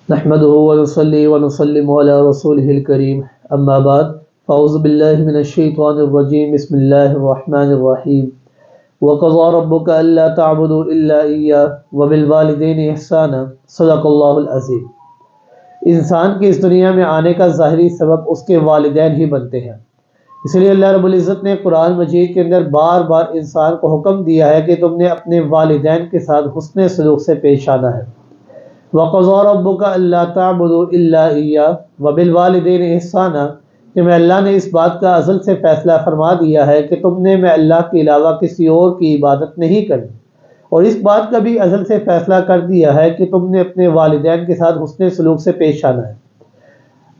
نحمده ونصلي ونسلم على رسوله الكريم اما بعد فاعوذ بالله من الشيطان الرجيم بسم الله الرحمن الرحيم وقضى ربك الا تعبدوا الا اياه وبالوالدين احسانا صدق اللہ العظیم۔ انسان کی اس دنیا میں آنے کا ظاہری سبب اس کے والدین ہی بنتے ہیں، اس لیے اللہ رب العزت نے قرآن مجید کے اندر بار بار انسان کو حکم دیا ہے کہ تم نے اپنے والدین کے ساتھ حسن سلوک سے پیش آنا ہے۔ وَقَضَىٰ رَبُّكَ أَلَّا تَعْبُدُوا إِلَّا إِيَّاهُ وَبِالْوَالِدَيْنِ إِحْسَانًا کہ میں اللہ نے اس بات کا ازل سے فیصلہ فرما دیا ہے کہ تم نے میں اللہ کے علاوہ کسی اور کی عبادت نہیں کرنی، اور اس بات کا بھی ازل سے فیصلہ کر دیا ہے کہ تم نے اپنے والدین کے ساتھ حسن سلوک سے پیش آنا ہے۔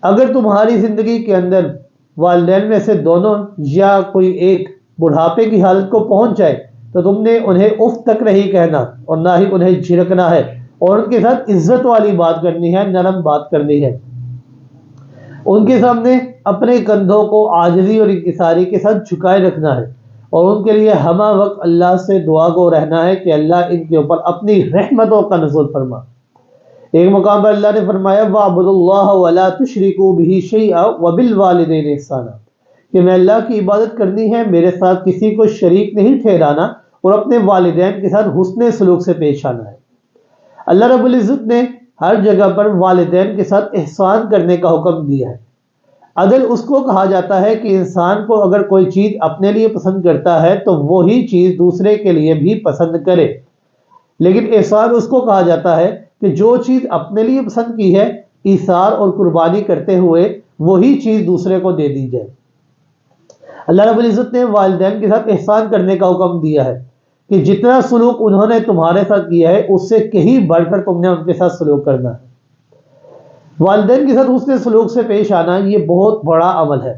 اگر تمہاری زندگی کے اندر والدین میں سے دونوں یا کوئی ایک بڑھاپے کی حالت کو پہنچ جائے تو تم نے انہیں اف تک نہیں کہنا اور نہ ہی انہیں جھڑکنا ہے، اور ان کے ساتھ عزت والی بات کرنی ہے، نرم بات کرنی ہے۔ ان کے سامنے اپنے کندھوں کو عاجزی اور انکساری کے ساتھ جھکائے رکھنا ہے، اور ان کے لیے ہمہ وقت اللہ سے دعا گو رہنا ہے کہ اللہ ان کے اوپر اپنی رحمتوں کا نزول فرما۔ ایک مقام پر اللہ نے فرمایا وَاعْبُدُوا اللَّهَ وَلَا تُشْرِكُوا بِهِ شَيْئًا وَبِالْوَالِدَيْنِ إِحْسَانًا کہ میں اللہ کی عبادت کرنی ہے، میرے ساتھ کسی کو شریک نہیں ٹھہرانا، اور اپنے والدین کے ساتھ حسن سلوک سے پیش آنا ہے۔ اللہ رب العزت نے ہر جگہ پر والدین کے ساتھ احسان کرنے کا حکم دیا ہے۔ عدل اس کو کہا جاتا ہے کہ انسان کو اگر کوئی چیز اپنے لیے پسند کرتا ہے تو وہی چیز دوسرے کے لیے بھی پسند کرے، لیکن احسان اس کو کہا جاتا ہے کہ جو چیز اپنے لیے پسند کی ہے ایثار اور قربانی کرتے ہوئے وہی چیز دوسرے کو دے دی جائے۔ اللہ رب العزت نے والدین کے ساتھ احسان کرنے کا حکم دیا ہے کہ جتنا سلوک انہوں نے تمہارے ساتھ کیا ہے اس سے کہیں بڑھ کر تم نے ان کے ساتھ سلوک کرنا ہے۔ والدین کے ساتھ حسن سلوک سے پیش آنا یہ بہت بڑا عمل ہے۔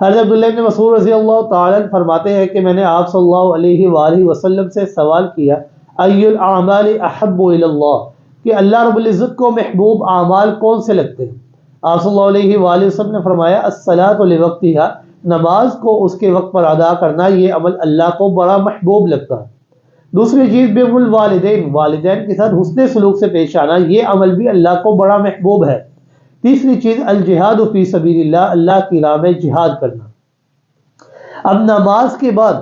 حضرت عبداللہ بن مسعود رضی اللہ تعالیٰ عنہ فرماتے ہیں کہ میں نے آپ صلی اللہ علیہ وآلہ وسلم سے سوال کیا ای الاعمال احب الی اللہ کہ اللہ رب العزت کو محبوب اعمال کون سے لگتے ہیں؟ آپ صلی اللہ علیہ وآلہ وسلم نے فرمایا الصلاۃ لوقتها نماز کو اس کے وقت پر ادا کرنا، یہ عمل اللہ کو بڑا محبوب لگتا ہے۔ دوسری چیز بر الوالدین والدین کے ساتھ حسن سلوک سے پیش آنا، یہ عمل بھی اللہ کو بڑا محبوب ہے۔ تیسری چیز الجہاد فی سبیل اللہ اللہ کی راہ میں جہاد کرنا۔ اب نماز کے بعد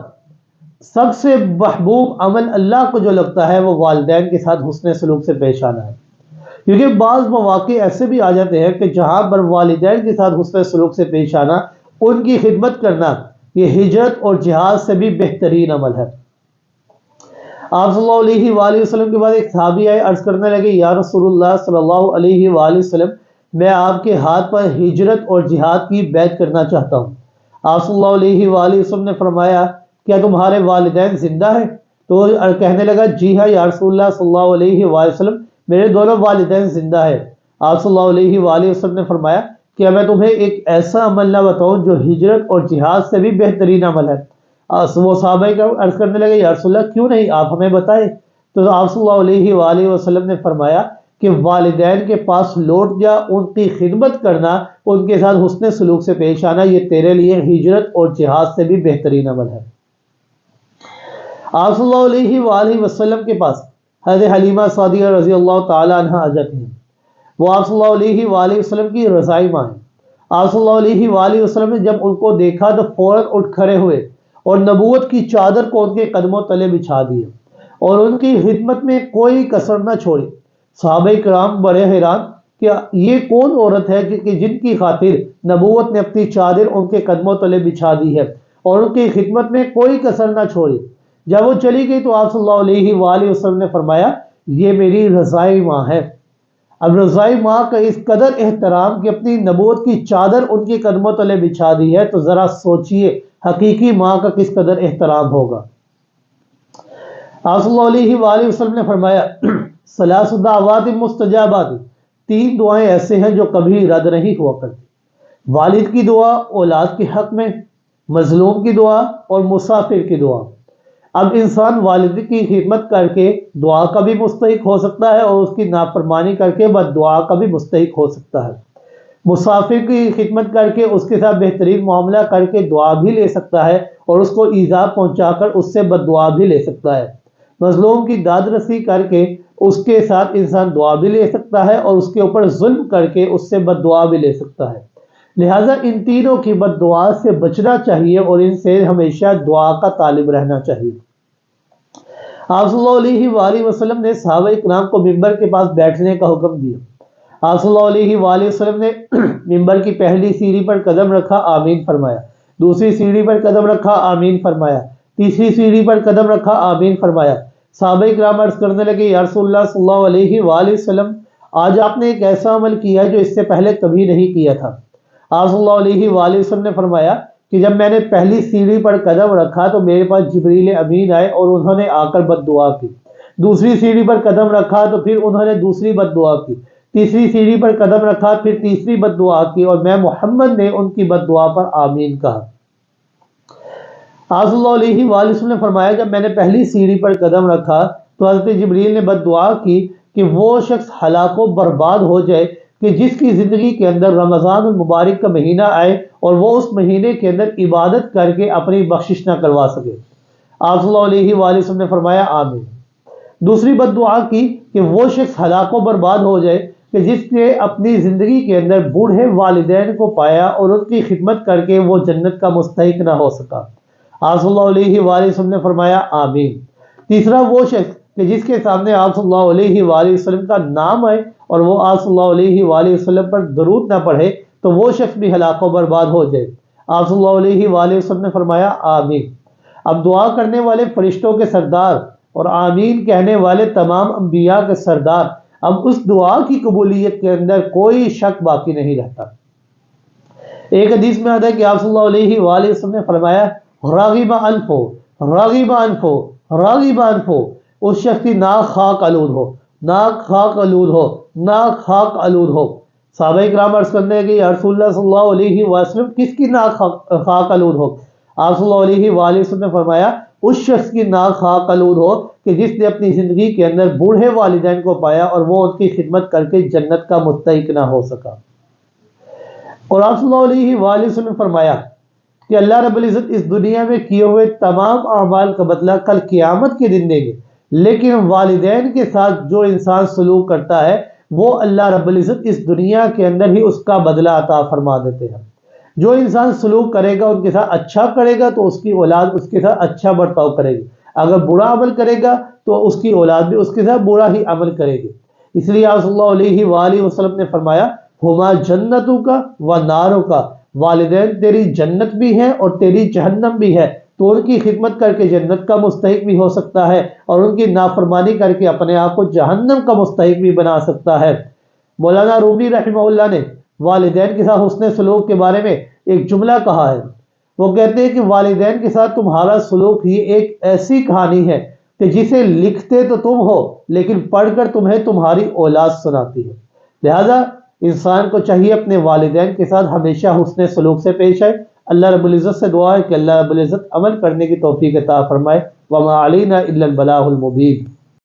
سب سے محبوب عمل اللہ کو جو لگتا ہے وہ والدین کے ساتھ حسن سلوک سے پیش آنا ہے، کیونکہ بعض مواقع ایسے بھی آ جاتے ہیں کہ جہاں پر والدین کے ساتھ حسن سلوک سے پیش آنا، ان کی خدمت کرنا، یہ ہجرت اور جہاد سے بھی بہترین عمل ہے۔ آپ صلی اللہ علیہ وآلہ وسلم کے بعد ایک صحابی آئے، عرض کرنے لگے یا رسول اللہ صلی اللہ علیہ وآلہ وسلم میں آپ کے ہاتھ پر ہجرت اور جہاد کی بیعت کرنا چاہتا ہوں۔ آپ صلی اللہ علیہ وآلہ وسلم نے فرمایا کیا تمہارے والدین زندہ ہیں؟ تو کہنے لگا جی ہاں یا رسول اللہ صلی اللہ علیہ وآلہ وسلم میرے دونوں والدین زندہ ہیں۔ آپ صلی اللہ علیہ وآلہ وسلم نے فرمایا کیا میں تمہیں ایک ایسا عمل نہ بتاؤں جو ہجرت اور جہاد سے بھی بہترین عمل ہے؟ وہ صحابہ کا عرض کرنے لگے یا رسول اللہ کیوں نہیں، آپ ہمیں بتائیں۔ تو آپ صلی اللہ علیہ وآلہ وسلم نے فرمایا کہ والدین کے پاس لوٹ جا، ان کی خدمت کرنا، ان کے ساتھ حسن سلوک سے پیش آنا، یہ تیرے لیے ہجرت اور جہاد سے بھی بہترین عمل ہے۔ آپ صلی اللہ علیہ وآلہ وسلم کے پاس حضرت حلیمہ سعدیہ رضی اللہ تعالی عنہ آ جاتی ہیں، وہ آپ صلی اللہ علیہ وآلہ وسلم کی رضائی ماں ہیں۔ آپ صلی اللہ علیہ وآلہ وسلم نے جب ان کو دیکھا تو فوراً اٹھ کھڑے ہوئے اور نبوت کی چادر کو ان کے قدموں تلے بچھا دیے اور ان کی خدمت میں کوئی کسر نہ چھوڑی۔ صحابہ کرام بڑے حیران کہ یہ کون عورت ہے کہ جن کی خاطر نبوت نے اپنی چادر ان کے قدموں تلے بچھا دی ہے اور ان کی خدمت میں کوئی کسر نہ چھوڑی۔ جب وہ چلی گئی تو آپ صلی اللہ علیہ وآلہ وسلم نے فرمایا یہ میری رضائی ماں ہے۔ اب رضائی ماں کا اس قدر احترام کہ اپنی نبوت کی چادر ان کے قدموں تلے بچھا دی ہے، تو ذرا سوچئے حقیقی ماں کا کس قدر احترام ہوگا۔ آپ صلی اللہ علیہ وآلہ وسلم نے فرمایا ثلاث دعوات مستجابات، تین دعائیں ایسے ہیں جو کبھی رد نہیں ہوا کرتی، والد کی دعا اولاد کے حق میں، مظلوم کی دعا اور مسافر کی دعا۔ اب انسان والد کی خدمت کر کے دعا کا بھی مستحق ہو سکتا ہے اور اس کی نافرمانی کر کے بد دعا کا بھی مستحق ہو سکتا ہے۔ مسافر کی خدمت کر کے اس کے ساتھ بہترین معاملہ کر کے دعا بھی لے سکتا ہے اور اس کو ایذا پہنچا کر اس سے بد دعا بھی لے سکتا ہے۔ مظلوم کی داد رسی کر کے اس کے ساتھ انسان دعا بھی لے سکتا ہے اور اس کے اوپر ظلم کر کے اس سے بد دعا بھی لے سکتا ہے۔ لہٰذا ان تینوں کی بد دعا سے بچنا چاہیے اور ان سے ہمیشہ دعا کا طالب رہنا چاہیے۔ آپ صلی اللہ علیہ وآلہ وسلم نے صحابہ کرام کو ممبر کے پاس بیٹھنے کا حکم دیا۔ آپ صلی اللہ علیہ وآلہ وسلم نے ممبر کی پہلی سیڑھی پر قدم رکھا، آمین فرمایا، دوسری سیڑھی پر قدم رکھا، آمین فرمایا، تیسری سیڑھی پر قدم رکھا، آمین فرمایا۔ صحابہ کرام عرض کرنے لگے، یا رسول اللہ صلی اللہ علیہ وآلہ وسلم، آج آپ نے ایک ایسا عمل کیا جو اس سے پہلے کبھی نہیں کیا تھا۔ آپ صلی اللہ علیہ وآلہ وسلم نے فرمایا کہ جب میں نے پہلی سیڑھی پر قدم رکھا تو میرے پاس جبریل امین آئے اور انہوں نے آ کر بد دعا کی۔ دوسری سیڑھی پر قدم رکھا تو پھر انہوں نے دوسری بد دعا کی۔ تیسری سیڑھی پر قدم رکھا پھر تیسری بد دعا کی، اور میں محمد نے ان کی بد دعا پر آمین کہا۔ آپ صلی اللہ علیہ وآلہ وسلم نے فرمایا جب میں نے پہلی سیڑھی پر قدم رکھا تو حضرت جبریل نے بد دعا کی کہ وہ شخص ہلاک و برباد ہو جائے کہ جس کی زندگی کے اندر رمضان المبارک کا مہینہ آئے اور وہ اس مہینے کے اندر عبادت کر کے اپنی بخشش نہ کروا سکے۔ آپ صلی اللہ علیہ وآلہ وسلم نے فرمایا آمین۔ دوسری بد دعا کی کہ وہ شخص ہلاک و برباد ہو جائے کہ جس نے اپنی زندگی کے اندر بوڑھے والدین کو پایا اور ان کی خدمت کر کے وہ جنت کا مستحق نہ ہو سکا۔ آپ صلی اللہ علیہ وآلہ وسلم نے فرمایا آمین۔ تیسرا وہ شخص کہ جس کے سامنے آپ صلی اللہ علیہ وآلہ وسلم کا نام آئے اور وہ آپ صلی اللہ علیہ وآلہ وسلم پر درود نہ پڑھے تو وہ شخص بھی ہلاک و برباد ہو جائے۔ آپ صلی اللہ علیہ وآلہ وسلم نے فرمایا آمین۔ اب دعا کرنے والے فرشتوں کے سردار اور آمین کہنے والے تمام انبیاء کے سردار، اب اس دعا کی قبولیت کے اندر کوئی شک باقی نہیں رہتا۔ ایک حدیث میں آتا ہے کہ آپ صلی اللہ علیہ وآلہ وسلم نے فرمایا راغب انفو راغب انفو راغب انفو، اس شخص کی ناک خاک آلود ہو، ناک خاک آلود ہو، ناک خاک آلود ہو۔ صحابہ کرام عرض کرنے لگے یا رسول اللہ صلی اللہ علیہ وسلم کس کی ناک خاک آلود ہو؟ آپ صلی اللہ علیہ وآلہ وسلم نے فرمایا اس شخص کی ناک خاک آلود ہو کہ جس نے اپنی زندگی کے اندر بوڑھے والدین کو پایا اور وہ ان کی خدمت کر کے جنت کا مستحق نہ ہو سکا۔ اور آپ صلی اللہ علیہ وآلہ وسلم نے فرمایا کہ اللہ رب العزت اس دنیا میں کیے ہوئے تمام اعمال کا بدلہ کل قیامت کے دن دیں گے، لیکن والدین کے ساتھ جو انسان سلوک کرتا ہے وہ اللہ رب العزت اس دنیا کے اندر ہی اس کا بدلہ عطا فرما دیتے ہیں۔ جو انسان سلوک کرے گا ان کے ساتھ اچھا کرے گا تو اس کی اولاد اس کے ساتھ اچھا برتاؤ کرے گی، اگر برا عمل کرے گا تو اس کی اولاد بھی اس کے ساتھ برا ہی عمل کرے گی۔ اس لیے آپ صلی اللہ علیہ وآلہ وسلم نے فرمایا ہما جنتوں کا و ناروں کا، والدین تیری جنت بھی ہے اور تیری جہنم بھی ہے، تو ان کی خدمت کر کے جنت کا مستحق بھی ہو سکتا ہے اور ان کی نافرمانی کر کے اپنے آپ کو جہنم کا مستحق بھی بنا سکتا ہے۔ مولانا رومی رحمہ اللہ نے والدین کے ساتھ حسن سلوک کے بارے میں ایک جملہ کہا ہے، وہ کہتے ہیں کہ والدین کے ساتھ تمہارا سلوک ہی ایک ایسی کہانی ہے کہ جسے لکھتے تو تم ہو لیکن پڑھ کر تمہیں تمہاری اولاد سناتی ہے۔ لہذا انسان کو چاہیے اپنے والدین کے ساتھ ہمیشہ حسن سلوک سے پیش آئے۔ اللہ رب العزت سے دعا ہے کہ اللہ رب العزت عمل کرنے کی توفیق عطا فرمائے۔ وما علینا الا البلاغ المبین۔